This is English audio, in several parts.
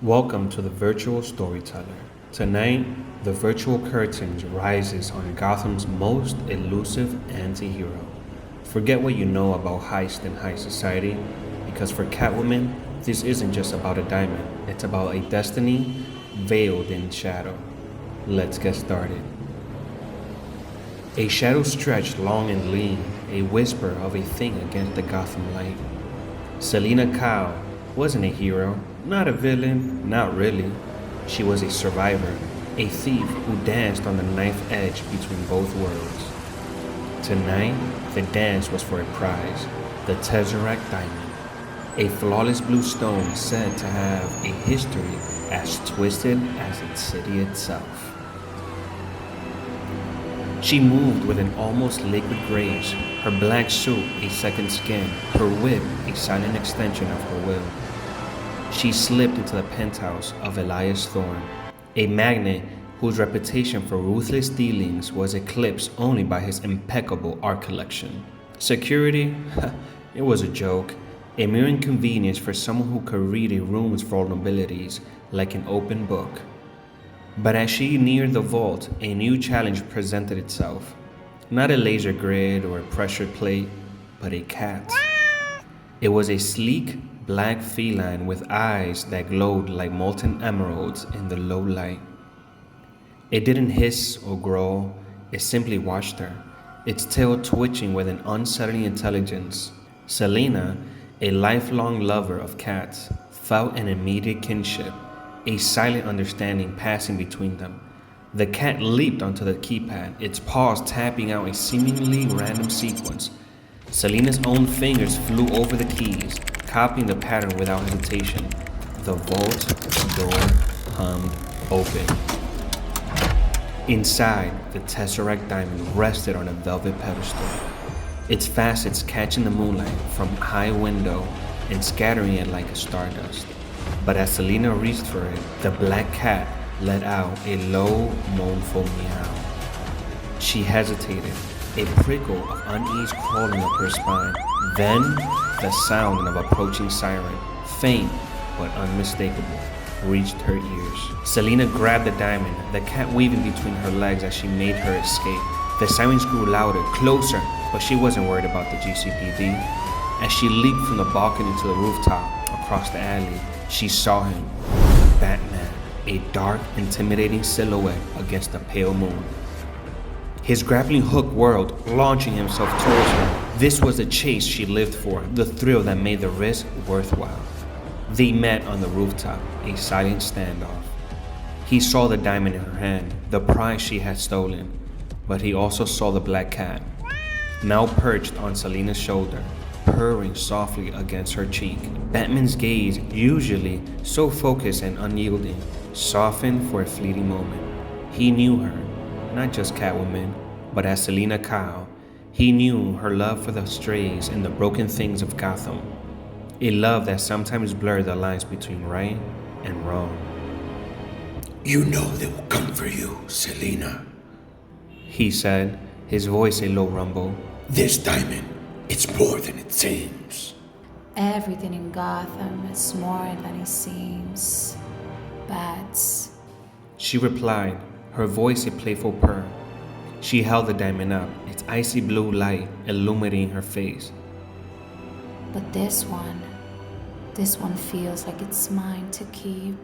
Welcome to the Virtual Storyteller. Tonight, the virtual curtains rises on Gotham's most elusive anti-hero. Forget what you know about Heist and high society, because for Catwoman, this isn't just about a diamond. It's about a destiny veiled in shadow. Let's get started. A shadow stretched long and lean, a whisper of a thing against the Gotham light. Selina Kyle wasn't a hero, not a villain, not really. She was a survivor, a thief who danced on the knife edge between both worlds. Tonight, the dance was for a prize, the Tesseract Diamond, a flawless blue stone said to have a history as twisted as its city itself. She moved with an almost liquid grace, her black suit a second skin, her whip a silent extension of her will. She slipped into the penthouse of Elias Thorne, a magnate whose reputation for ruthless dealings was eclipsed only by his impeccable art collection. Security? It was a joke, a mere inconvenience for someone who could read a room's vulnerabilities like an open book. But as she neared the vault, a new challenge presented itself. Not a laser grid or a pressure plate, but a cat. It was a sleek, black feline with eyes that glowed like molten emeralds in the low light. It didn't hiss or growl, it simply watched her, its tail twitching with an unsettling intelligence. Selina, a lifelong lover of cats, felt an immediate kinship, a silent understanding passing between them. The cat leaped onto the keypad, its paws tapping out a seemingly random sequence. Selina's own fingers flew over the keys, copying the pattern without hesitation. The vault door hummed open. Inside, the Tesseract Diamond rested on a velvet pedestal, its facets catching the moonlight from a high window and scattering it like a stardust. But as Selina reached for it, the black cat let out a low, mournful meow. She hesitated, a prickle of unease crawling up her spine. Then, the sound of approaching siren, faint but unmistakable, reached her ears. Selina grabbed the diamond, the cat weaving between her legs as she made her escape. The sirens grew louder, closer, but she wasn't worried about the GCPD. As she leaped from the balcony to the rooftop across the alley, she saw him, Batman, a dark, intimidating silhouette against the pale moon. His grappling hook whirled, launching himself towards her. This was the chase she lived for, the thrill that made the risk worthwhile. They met on the rooftop, a silent standoff. He saw the diamond in her hand, the prize she had stolen, but he also saw the black cat, now perched on Selina's shoulder, purring softly against her cheek. Batman's gaze, usually so focused and unyielding, softened for a fleeting moment. He knew her, not just Catwoman, but as Selina Kyle. He knew her love for the strays and the broken things of Gotham, a love that sometimes blurred the lines between right and wrong. You know they will come for you, Selina, he said, his voice a low rumble. This diamond, it's more than it seems. Everything in Gotham is more than it seems. Bats. She replied, her voice a playful purr. She held the diamond up, its icy blue light illuminating her face. But this one feels like it's mine to keep.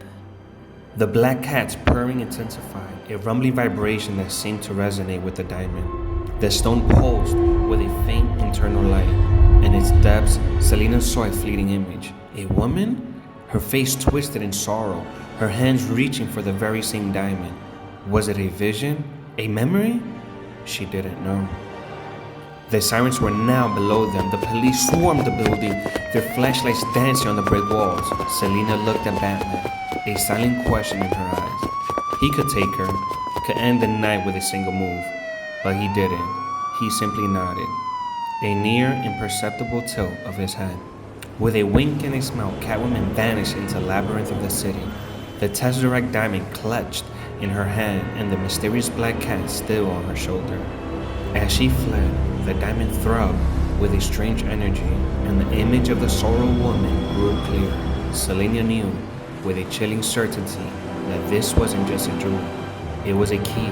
The black cat's purring intensified, a rumbling vibration that seemed to resonate with the diamond. The stone pulsed with a faint internal light. In its depths, Selina saw a fleeting image. A woman? Her face twisted in sorrow, her hands reaching for the very same diamond. Was it a vision? A memory? She didn't know. The sirens were now below them. The police swarmed the building, their flashlights dancing on the brick walls. Selina looked at Batman, a silent question in her eyes. He could take her, could end the night with a single move, but he didn't. He simply nodded, a near imperceptible tilt of his head. With a wink and a smile, Catwoman vanished into the labyrinth of the city, the Tesseract Diamond clutched in her hand and the mysterious black cat still on her shoulder. As she fled, the diamond throbbed with a strange energy, and the image of the sorrow woman grew clearer. Selina knew with a chilling certainty that this wasn't just a dream. It was a key,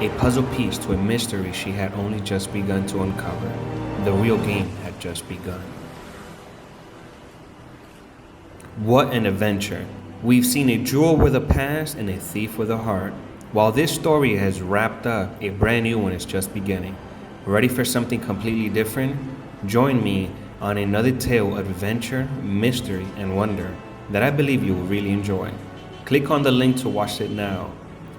a puzzle piece to a mystery she had only just begun to uncover. The real game had just begun. What an adventure. We've seen a jewel with a past and a thief with a heart. While this story has wrapped up, a brand new one is just beginning. Ready for something completely different? Join me on another tale of adventure, mystery, and wonder that I believe you will really enjoy. Click on the link to watch it now.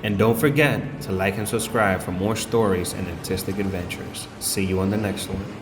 And don't forget to like and subscribe for more stories and artistic adventures. See you on the next one.